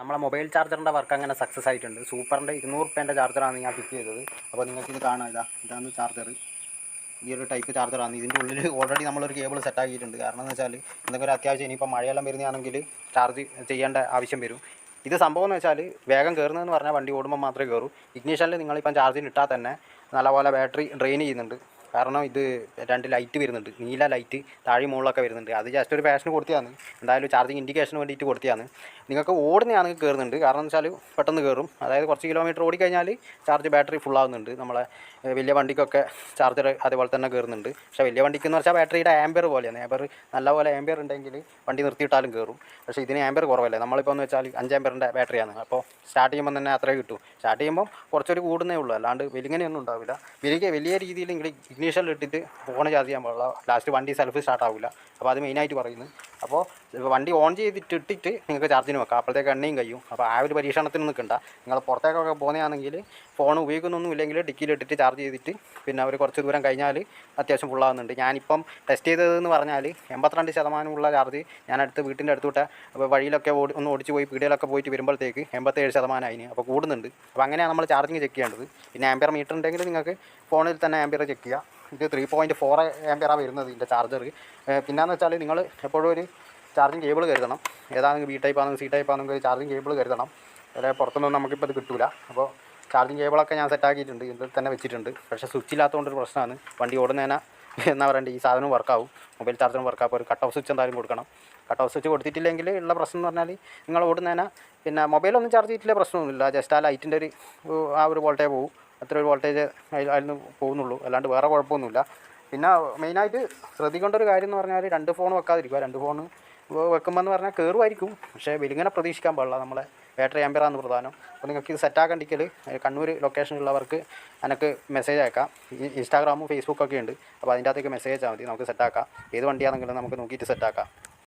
നമ്മളെ mobile ചാർജറിൻ്റെ work അങ്ങനെ success ആയിട്ടുണ്ട്. സൂപ്പറിൻ്റെ 200 രൂപേൻ്റെ ചാർജറാണ് ഞാൻ ഫിറ്റ് ചെയ്തത്. അപ്പോൾ നിങ്ങൾക്കിത് കാണാം, ഇതാണ് ചാർജർ. ഈ ഒരു ടൈപ്പ് ചാർജറാണ്. ഇതിൻ്റെ ഉള്ളിൽ ഓൾറെഡി നമ്മളൊരു കേബിൾ സെറ്റ് ആക്കിയിട്ടുണ്ട്. കാരണം എന്ന് വെച്ചാൽ എന്തെങ്കിലും ഒരു അത്യാവശ്യം ഇനിയിപ്പോൾ മഴയെല്ലാം വരുന്നതാണെങ്കിൽ ചാർജ് ചെയ്യേണ്ട ആവശ്യം വരും. ഇത് സംഭവം എന്ന് വെച്ചാൽ വേഗം കയറുന്നതെന്ന് പറഞ്ഞാൽ വണ്ടി ഓടുമ്പോൾ മാത്രമേ കയറൂ. ഇഗ്നിഷനിൽ നിങ്ങളിപ്പം ചാർജിന് ഇട്ടാൽ തന്നെ നല്ലപോലെ ബാറ്ററി ഡ്രെയിൻ ചെയ്യുന്നുണ്ട്. കാരണം ഇത് 2 ലൈറ്റ് വരുന്നുണ്ട്, നീല ലൈറ്റ് താഴെ മുകളിലൊക്കെ വരുന്നുണ്ട്. അത് ജസ്റ്റ് ഒരു ഫാഷന് കൊടുത്തിയാണ്, എന്തായാലും ചാർജിങ് ഇൻഡിക്കേഷന് വേണ്ടിയിട്ട് കൊടുത്തിയാണ്. നിങ്ങൾക്ക് ഓടുന്നതാണെങ്കിൽ കയറുന്നുണ്ട്. കാരണം എന്ന് വെച്ചാൽ പെട്ടെന്ന് കയറും. അതായത് കുറച്ച് കിലോമീറ്റർ ഓടിക്കഴിഞ്ഞാൽ ചാർജ് ബാറ്ററി ഫുള്ളാകുന്നുണ്ട്. നമ്മളെ വലിയ വണ്ടിക്കൊക്കെ ചാർജർ അതേപോലെ തന്നെ കയറുന്നുണ്ട്. പക്ഷേ വലിയ വണ്ടിക്ക് എന്ന് വെച്ചാൽ ബാറ്ററിയുടെ ആംബിയർ പോലെയാണ്. നല്ലപോലെ ആംബിയർ ഉണ്ടെങ്കിൽ വണ്ടി നിർത്തിയിട്ടാലും കയറും. പക്ഷേ ഇതിന് ആംബിയർ കുറവല്ലേ. നമ്മളിപ്പോൾ എന്ന് വെച്ചാൽ 5 ആംബിയറിൻ്റെ ബാറ്ററിയാണ്. അപ്പോൾ സ്റ്റാർട്ട് ചെയ്യുമ്പോൾ തന്നെ അത്രേ കിട്ടും. സ്റ്റാർട്ട് ചെയ്യുമ്പോൾ കുറച്ചൊരു കൂടുന്നേ ഉള്ളൂ, അല്ലാണ്ട് വലിങ്ങനെയൊന്നും ഉണ്ടാവില്ല. വലിയ രീതിയിൽ ഇഗ്നീഷനിൽ ഇട്ടിട്ട് ഫോൺ ചാർജ് ചെയ്യാൻ പാടില്ല. ലാസ്റ്റ് വണ്ടി സെൽഫ് സ്റ്റാർട്ട് ആവില്ല. അപ്പോൾ അത് മെയിനായിട്ട് പറയുന്നത്. അപ്പോൾ വണ്ടി ഓൺ ചെയ്തിട്ട് ഇട്ടിട്ട് നിങ്ങൾക്ക് ചാർജിന് വെക്കാം. അപ്പോഴത്തേക്ക് എണ്ണയും കഴിയും. അപ്പോൾ ആ ഒരു പരീക്ഷണത്തിന് നിൽക്കണ്ട. നിങ്ങൾ പുറത്തേക്കൊക്കെ പോകുന്നതാണെങ്കിൽ ഫോൺ ഉപയോഗിക്കുന്നൊന്നും ഇല്ലെങ്കിൽ ഡിക്കിയിലിട്ടിട്ട് ചാർജ് ചെയ്തിട്ട് പിന്നെ ഒരു കുറച്ച് ദൂരം കഴിഞ്ഞാൽ അത്യാവശ്യം ഫുള്ളാകുന്നുണ്ട്. ഞാനിപ്പം ടെസ്റ്റ് ചെയ്തതെന്ന് പറഞ്ഞാൽ 82% ചാർജ് ഞാൻ വീട്ടിൻ്റെ അടുത്തോട്ട് വഴിയിലൊക്കെ ഒന്ന് ഓടിച്ച് പോയി പീടികയിലൊക്കെ പോയിട്ട് വരുമ്പോഴത്തേക്ക് 87% ആയിന്. അപ്പോൾ കൂടുന്നുണ്ട്. അപ്പോൾ അങ്ങനെയാണ് നമ്മൾ ചാർജിങ് ചെക്ക് ചെയ്യേണ്ടത്. പിന്നെ ആംബിയർ മീറ്റർ ഉണ്ടെങ്കിൽ നിങ്ങൾക്ക് ഫോണിൽ തന്നെ ആംബിയർ ചെക്ക് ചെയ്യാം. ഇത് 3.4 ആംബിയറാണ് വരുന്നത് ഇതിൻ്റെ ചാർജർ. പിന്നെയെന്ന് വെച്ചാൽ നിങ്ങൾ എപ്പോഴും ഒരു ചാർജിങ് കേബിൾ കരുതണം. ഏതാണെങ്കിൽ ബി ടൈപ്പ് ആണെങ്കിൽ സി ടൈപ്പ് ആണെങ്കിൽ ചാർജിങ് കേബിൾ കരുതണം. അതായത് പുറത്തൊന്നും നമുക്കിപ്പോൾ ഇത് കിട്ടില്ല. അപ്പോൾ ചാർജിങ് കേബിളൊക്കെ ഞാൻ സെറ്റാക്കിയിട്ടുണ്ട്, ഇതിൽ തന്നെ വെച്ചിട്ടുണ്ട്. പക്ഷേ സ്വിച്ച് ഇല്ലാത്തതുകൊണ്ടൊരു പ്രശ്നമാണ്. വണ്ടി ഓടുന്നതിന് എന്നാ പറയേണ്ടത്, ഈ സാധനം വർക്കാവും, മൊബൈൽ ചാർജറും വർക്കാവും. ഒരു കട്ട് ഓഫ് സ്വിച്ച് എന്തായാലും കൊടുക്കണം. കട്ട് ഓഫ് സ്വിച്ച് കൊടുത്തിട്ടില്ലെങ്കിൽ ഉള്ള പ്രശ്നം എന്ന് പറഞ്ഞാൽ നിങ്ങൾ ഓടുന്നതിന് പിന്നെ മൊബൈലൊന്നും ചാർജ് ചെയ്തിട്ടില്ല പ്രശ്നമൊന്നുമില്ല. ജസ്റ്റ് ആ ലൈറ്റിൻ്റെ ഒരു വോൾട്ടേജ് പോകും. അത്ര ഒരു വോൾട്ടേജ് അതിൽ നിന്ന് പോകുന്നുള്ളൂ, അല്ലാണ്ട് വേറെ കുഴപ്പമൊന്നുമില്ല. പിന്നെ മെയിനായിട്ട് ശ്രദ്ധിക്കേണ്ട ഒരു കാര്യം എന്ന് പറഞ്ഞാൽ 2 ഫോൺ വെക്കാതിരിക്കുക. 2 ഫോൺ വെക്കുമ്പോൾ എന്ന് പറഞ്ഞാൽ കയറുമായിരിക്കും, പക്ഷേ വലിങ്ങനെ പ്രതീക്ഷിക്കാൻ പാടില്ല. നമ്മളെ ബാറ്ററി ആംബിയറാണ് പ്രധാനം. അപ്പോൾ നിങ്ങൾക്ക് ഇത് സെറ്റാക്കണ്ടെങ്കിൽ കണ്ണൂർ ലൊക്കേഷനിലുള്ളവർക്ക് എനിക്ക് മെസ്സേജ് അയക്കാം. ഇൻസ്റ്റാഗ്രാമും ഫേസ്ബുക്കൊക്കെ ഉണ്ട്. അപ്പോൾ അതിൻ്റെ അകത്തേക്ക് മെസ്സേജ് അയച്ചാൽ മതി, നമുക്ക് സെറ്റാക്കാം. ഏത് വണ്ടിയാണെങ്കിലും നമുക്ക് നോക്കിയിട്ട് സെറ്റാക്കാം.